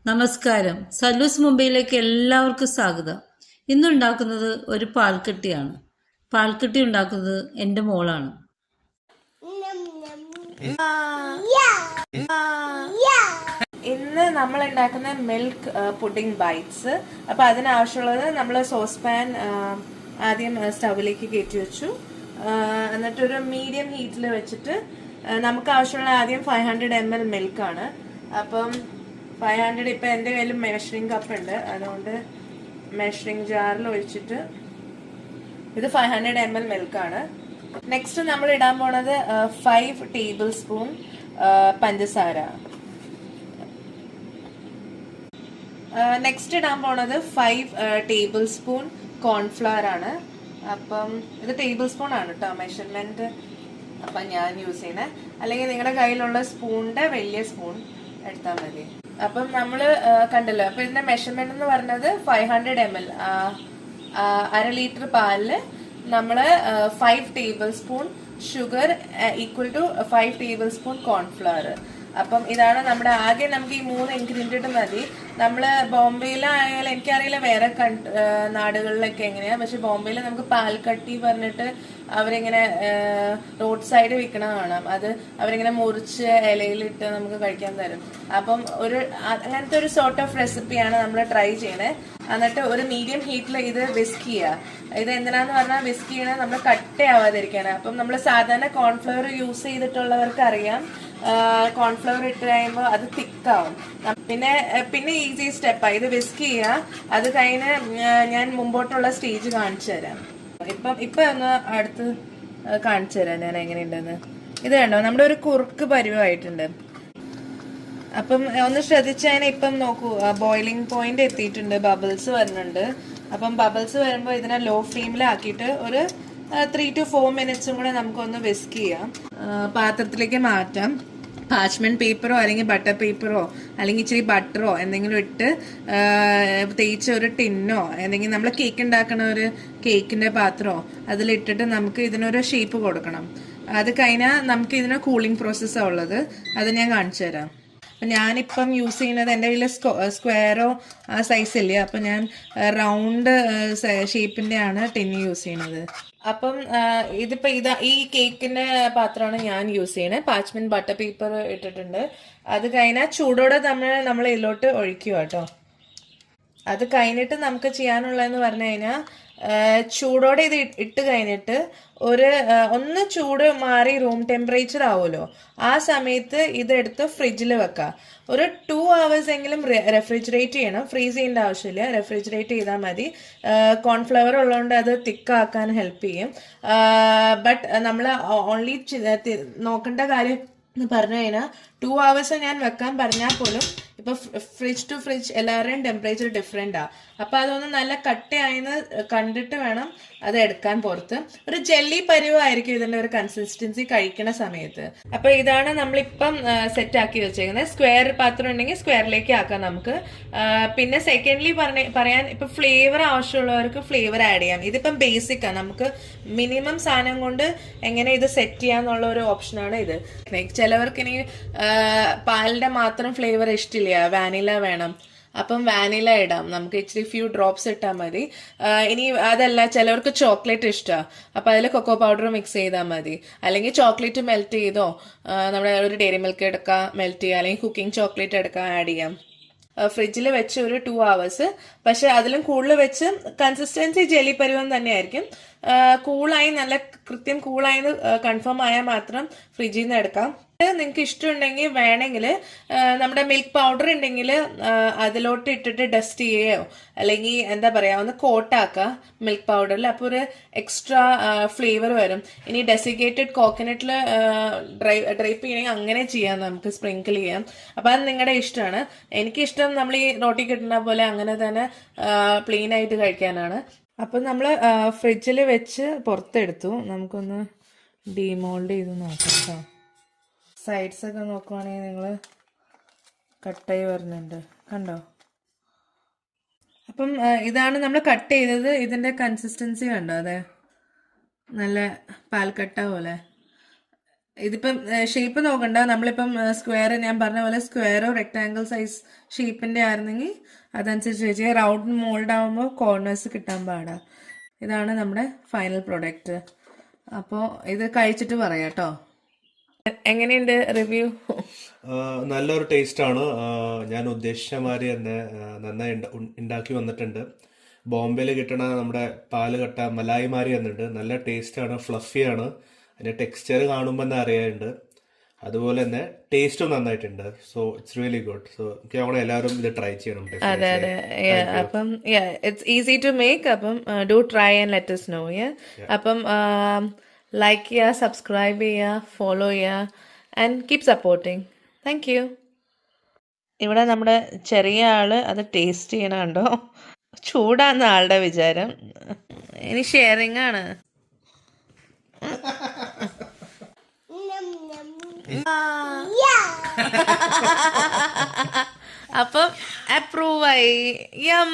നമസ്കാരം. സല്ലൂസ് മുംബൈയിലേക്ക് എല്ലാവർക്കും സ്വാഗതം. ഇന്നുണ്ടാക്കുന്നത് ഒരു പാൽക്കട്ടിയാണ്. പാൽക്കട്ടി ഉണ്ടാക്കുന്നത് എൻ്റെ മോളാണ്. ഇന്ന് നമ്മൾ ഉണ്ടാക്കുന്ന മിൽക്ക് പുഡിംഗ് ബൈറ്റ്സ്. അപ്പോൾ അതിനാവശ്യമുള്ളത് നമ്മൾ സോസ് പാൻ ആദ്യം സ്റ്റൗവിലേക്ക് കയറ്റി വെച്ചു. എന്നിട്ടൊരു മീഡിയം ഹീറ്റിൽ വെച്ചിട്ട് നമുക്ക് ആവശ്യമുള്ള ആദ്യം 500 ml മിൽക്കാണ്. അപ്പം 500 ഇപ്പം എൻ്റെ കയ്യിൽ മെഷറിംഗ് കപ്പ് ഉണ്ട്, അതുകൊണ്ട് മെഷറിംഗ് ജാറിൽ ഒഴിച്ചിട്ട് ഇത് 500 ml മിൽക്കാണ്. നെക്സ്റ്റ് നമ്മൾ ഇടാൻ പോണത് 5 ടേബിൾ സ്പൂൺ പഞ്ചസാര. നെക്സ്റ്റ് ഇടാൻ പോണത് 5 ടേബിൾ സ്പൂൺ കോൺഫ്ലവർ ആണ്. അപ്പം ഇത് ടേബിൾ സ്പൂൺ ആണ് കേട്ടോ മെഷർമെന്റ്. അപ്പം ഞാൻ യൂസ് ചെയ്യണേ, അല്ലെങ്കിൽ നിങ്ങളുടെ കയ്യിലുള്ള സ്പൂണിന്റെ വലിയ സ്പൂൺ എടുത്താൽ മതി. അപ്പം നമ്മൾ കണ്ടല്ലോ, അപ്പം ഇതിന്റെ മെഷർമെന്റ് എന്ന് പറഞ്ഞത് 500 ml, 1/2 ലിറ്റർ പാലില് നമ്മൾ 5 tablespoon sugar equal to 5 tablespoon cornflour. അപ്പം ഇതാണ് നമ്മുടെ ആകെ നമുക്ക് ഈ 3 ഇൻഗ്രീഡിയൻറ്റ് മതി. നമ്മൾ ബോംബെയിലായാലും എനിക്കറിയില്ല വേറെ നാടുകളിലൊക്കെ എങ്ങനെയാ, പക്ഷെ ബോംബെയിൽ നമുക്ക് പാൽക്കട്ടി പറഞ്ഞിട്ട് അവരിങ്ങനെ റോഡ് സൈഡ് വിൽക്കണ കാണാം. അത് അവരിങ്ങനെ മുറിച്ച് ഇലയിലിട്ട് നമുക്ക് കഴിക്കാൻ തരും. അപ്പം അങ്ങനത്തെ ഒരു സോർട്ട് ഓഫ് റെസിപ്പിയാണ് നമ്മൾ ട്രൈ ചെയ്യണേ. എന്നിട്ട് ഒരു മീഡിയം ഹീറ്റിൽ ഇത് വിസ്ക് ചെയ്യുക. ഇത് എന്തിനാന്ന് പറഞ്ഞാൽ വിസ്ക് ചെയ്യണേ നമ്മൾ കട്ടയാവാതിരിക്കാനാണ്. അപ്പം നമ്മൾ സാധാരണ കോൺഫ്ലവർ യൂസ് ചെയ്തിട്ടുള്ളവർക്ക് അറിയാം, കോൺഫ്ലവർ ഇട്ട് കഴിയുമ്പോൾ അത് തിക്കാവും. പിന്നെ ഈസി സ്റ്റെപ്പാണ് ഇത് വിസ്ക് ചെയ്യുക. അത് കഴിഞ്ഞ് ഞാൻ മുമ്പോട്ടുള്ള സ്റ്റേജ് കാണിച്ചു തരാം. ഇപ്പം ഒന്ന് അടുത്ത് കാണിച്ചു തരാം ഞാൻ എങ്ങനെയുണ്ടെന്ന്. ഇത് കണ്ടോ, നമ്മുടെ ഒരു കുറുക്ക് പരുവായിട്ടുണ്ട്. അപ്പം ഒന്ന് ശ്രദ്ധിച്ചതിനെ ഇപ്പം നോക്കൂ, ബോയിലിംഗ് പോയിന്റ് എത്തിയിട്ടുണ്ട്, ബബിൾസ് വരുന്നുണ്ട്. അപ്പം ബബിൾസ് വരുമ്പോൾ ഇതിനെ ലോ ഫ്ലെയിമിലാക്കിയിട്ട് ഒരു 3 to 4 മിനിറ്റ്സും കൂടെ നമുക്കൊന്ന് വിസ്ക് ചെയ്യാം. പാത്രത്തിലേക്ക് മാറ്റാം. പാച്ച്മെന്റ് പേപ്പറോ അല്ലെങ്കിൽ ബട്ടർ പേപ്പറോ അല്ലെങ്കിൽ ഇച്ചിരി ബട്ടറോ എന്തെങ്കിലും ഇട്ട് തേച്ച് ഒരു ടിന്നോ എന്തെങ്കിലും നമ്മൾ കേക്ക് ഉണ്ടാക്കണ ഒരു കേക്കിന്റെ പാത്രമോ അതിലിട്ടിട്ട് നമുക്ക് ഇതിനൊരു ഷേപ്പ് കൊടുക്കണം. അത് കഴിഞ്ഞാൽ നമുക്ക് ഇതിന് കൂളിംഗ് പ്രോസസ്സാണ് ഉള്ളത്, അത് ഞാൻ കാണിച്ചു തരാം. അപ്പം ഞാനിപ്പം യൂസ് ചെയ്യുന്നത് എൻ്റെ കയ്യിൽ സ്ക്വയറോ ആ സൈസ് ഇല്ല, അപ്പം ഞാൻ റൗണ്ട് ഷേപ്പിൻ്റെ ആണ് ടിന്ന് യൂസ് ചെയ്യണത്. അപ്പം ഇതിപ്പോൾ ഈ കേക്കിൻ്റെ പാത്രമാണ് ഞാൻ യൂസ് ചെയ്യണത്. പാച്ച്മെന്റ് ബട്ടർ പേപ്പർ ഇട്ടിട്ടുണ്ട്. അത് കഴിഞ്ഞാൽ ചൂടോടെ നമ്മൾ ഇതിലോട്ട് ഒഴിക്കുക കേട്ടോ. അത് കഴിഞ്ഞിട്ട് നമുക്ക് ചെയ്യാനുള്ളതെന്ന് പറഞ്ഞു കഴിഞ്ഞാൽ ചൂടോടെ ഇത് ഇട്ട് കഴിഞ്ഞിട്ട് ഒന്ന് ചൂട് മാറി റൂം ടെമ്പറേച്ചർ ആവുമല്ലോ, ആ സമയത്ത് ഇതെടുത്ത് ഫ്രിഡ്ജിൽ വെക്കുക. ഒരു 2 hours എങ്കിലും റെഫ്രിജറേറ്റ് ചെയ്യണം. ഫ്രീസ് ചെയ്യേണ്ട ആവശ്യമില്ല, റെഫ്രിജറേറ്റ് ചെയ്താൽ മതി. കോൺഫ്ലവർ ഉള്ളതുകൊണ്ട് അത് തിക്കാക്കാൻ ഹെൽപ്പ് ചെയ്യും. ബട്ട് നമ്മൾ ഓൺലി നോക്കേണ്ട കാര്യം എന്ന് പറഞ്ഞു കഴിഞ്ഞാൽ 2 hours ഞാൻ വെക്കാൻ പറഞ്ഞാൽ പോലും ഇപ്പൊ ഫ്രിഡ്ജ് ടു ഫ്രിഡ്ജ് എല്ലാവരുടെയും ടെമ്പറേച്ചർ ഡിഫറെൻ്റാ. അപ്പം അതൊന്ന് നല്ല കട്ടയായെന്ന് കണ്ടിട്ട് വേണം അത് എടുക്കാൻ. പുറത്ത് ഒരു ജെല്ലി പരുവായിരിക്കും ഇതിൻ്റെ ഒരു കൺസിസ്റ്റൻസി കഴിക്കണ സമയത്ത്. അപ്പൊ ഇതാണ് നമ്മളിപ്പം സെറ്റ് ആക്കി വെച്ചേക്കുന്നത്. സ്ക്വയർ പാത്രം ഉണ്ടെങ്കിൽ സ്ക്വയറിലേക്ക് ആക്കാം നമുക്ക്. പിന്നെ സെക്കൻഡ്ലി പറയാൻ ഇപ്പൊ ഫ്ലേവർ ആവശ്യമുള്ളവർക്ക് ഫ്ലേവർ ആഡ് ചെയ്യാം. ഇതിപ്പം ബേസിക് ആണ്, നമുക്ക് മിനിമം സാധനം കൊണ്ട് എങ്ങനെ ഇത് സെറ്റ് ചെയ്യാന്നുള്ള ഒരു ഓപ്ഷനാണ് ഇത്. ചിലവർക്ക് ഇനി പാലിന്റെ മാത്രം ഫ്ലേവർ ഇഷ്ടമില്ല, വാനില വേണം, അപ്പം വാനില ഇടാം. നമുക്ക് ഇച്ചിരി ഫ്യൂ ഡ്രോപ്സ് ഇട്ടാൽ മതി. ഇനി അതല്ല, ചിലവർക്ക് ചോക്ലേറ്റ് ഇഷ്ടമാണ്, അപ്പം അതിൽ കൊക്കോ പൗഡർ മിക്സ് ചെയ്താൽ മതി. അല്ലെങ്കിൽ ചോക്ലേറ്റ് മെൽറ്റ് ചെയ്തോ നമ്മുടെ ഒരു ഡെയറി മിൽക്ക് എടുക്കാം, മെൽറ്റ് ചെയ്യുക, അല്ലെങ്കിൽ കുക്കിംഗ് ചോക്ലേറ്റ് എടുക്കാം, ആഡ് ചെയ്യാം. ഫ്രിഡ്ജിൽ വെച്ച് ഒരു 2 hours, പക്ഷെ അതിലും കൂടുതൽ വെച്ച് കൺസിസ്റ്റൻസി ജെല്ലി പരുവം തന്നെയായിരിക്കും. കൂളായി നല്ല കൃത്യം കൂളായി കൺഫേം ആയാൽ മാത്രം ഫ്രിഡ്ജിൽ നിന്ന് എടുക്കാം. നിങ്ങൾക്ക് ഇഷ്ടമുണ്ടെങ്കിൽ വേണമെങ്കിൽ നമ്മുടെ മിൽക്ക് പൗഡർ ഉണ്ടെങ്കിൽ അതിലോട്ട് ഇട്ടിട്ട് ഡസ്റ്റ് ചെയ്യുകയോ അല്ലെങ്കിൽ എന്താ പറയുക ഒന്ന് കോട്ടാക്കുക മിൽക്ക് പൗഡറിൽ, അപ്പോൾ ഒരു എക്സ്ട്രാ ഫ്ലേവർ വരും. ഇനി ഡെസിക്കേറ്റഡ് കോക്കനട്ടിൽ ഡ്രൈപ്പ് ചെയ്യണമെങ്കിൽ അങ്ങനെ ചെയ്യാം, നമുക്ക് സ്പ്രിങ്കിൾ ചെയ്യാം. അപ്പം അത് നിങ്ങളുടെ ഇഷ്ടമാണ്. എനിക്കിഷ്ടം നമ്മൾ ഈ റോട്ടി കിട്ടുന്ന പോലെ അങ്ങനെ തന്നെ പ്ലെയിൻ ആയിട്ട് കഴിക്കാനാണ്. അപ്പം നമ്മൾ ഫ്രിഡ്ജിൽ വെച്ച് പുറത്തെടുത്തു. നമുക്കൊന്ന് ഡീമോൾഡ് ചെയ്ത് നോക്കാം കേട്ടോ. സൈഡ്സ് ഒക്കെ നോക്കുവാണെങ്കിൽ നിങ്ങൾ കട്ടായി വരുന്നുണ്ട്, കണ്ടോ? അപ്പം ഇതാണ് നമ്മൾ കട്ട് ചെയ്തത്. ഇതിൻ്റെ കൺസിസ്റ്റൻസി കണ്ടോ? അതെ, നല്ല പാൽക്കട്ട പോലെ. ഇതിപ്പം ഷേപ്പ് നോക്കണ്ട, നമ്മളിപ്പം സ്ക്വയർ, ഞാൻ പറഞ്ഞ പോലെ സ്ക്വയറോ റെക്ടാങ്കിൾ സൈസ് ഷേപ്പിന്റെ ആയിരുന്നെങ്കിൽ അതനുസരിച്ച് വെച്ച് റൗണ്ട് മോൾഡ് ആകുമ്പോൾ കോർണേഴ്സ് കിട്ടാൻ പാടാ. ഇതാണ് നമ്മുടെ ഫൈനൽ പ്രൊഡക്റ്റ്. അപ്പോൾ ഇത് കഴിച്ചിട്ട് പറയാം കേട്ടോ. എങ്ങനെയുണ്ട് റിവ്യൂ? നല്ലൊരു ടേസ്റ്റാണ്. ഞാൻ ഉദ്ദേശിച്ച മാതിരി തന്നെ നന്നായി ഉണ്ടാക്കി വന്നിട്ടുണ്ട്. ബോംബെയിൽ കിട്ടണ നമ്മുടെ പാല് കട്ട മലായി മാതിരി വന്നിട്ടുണ്ട്. നല്ല ടേസ്റ്റാണ്, ഫ്ലഫിയാണ്. അതിൻ്റെ ടെക്സ്ചർ കാണുമ്പോൾ തന്നെ അറിയാറുണ്ട്. അതുപോലെ തന്നെ ടേസ്റ്റും നന്നായിട്ടുണ്ട്. So it's really good. So എനിക്ക് അവിടെ എല്ലാവരും ഇത് ട്രൈ ചെയ്യണം. അതെ അതെ. അപ്പം ഇറ്റ്സ് ഈസി ടു മേക്ക്. അപ്പം do try and let us know. അപ്പം ലൈക്ക് ചെയ്യുക, സബ്സ്ക്രൈബ് ചെയ്യുക, ഫോളോ ചെയ്യുക and keep supporting. Thank you. ഇവിടെ നമ്മുടെ ചെറിയ ആള് അത് ടേസ്റ്റ് ചെയ്യണ കണ്ടോ? ചൂടാന്ന ആളുടെ വിചാരം. ഇനി ഷെയറിംഗ് ആണ്. അപ്പം അപ്രൂവ് ആയി. യം.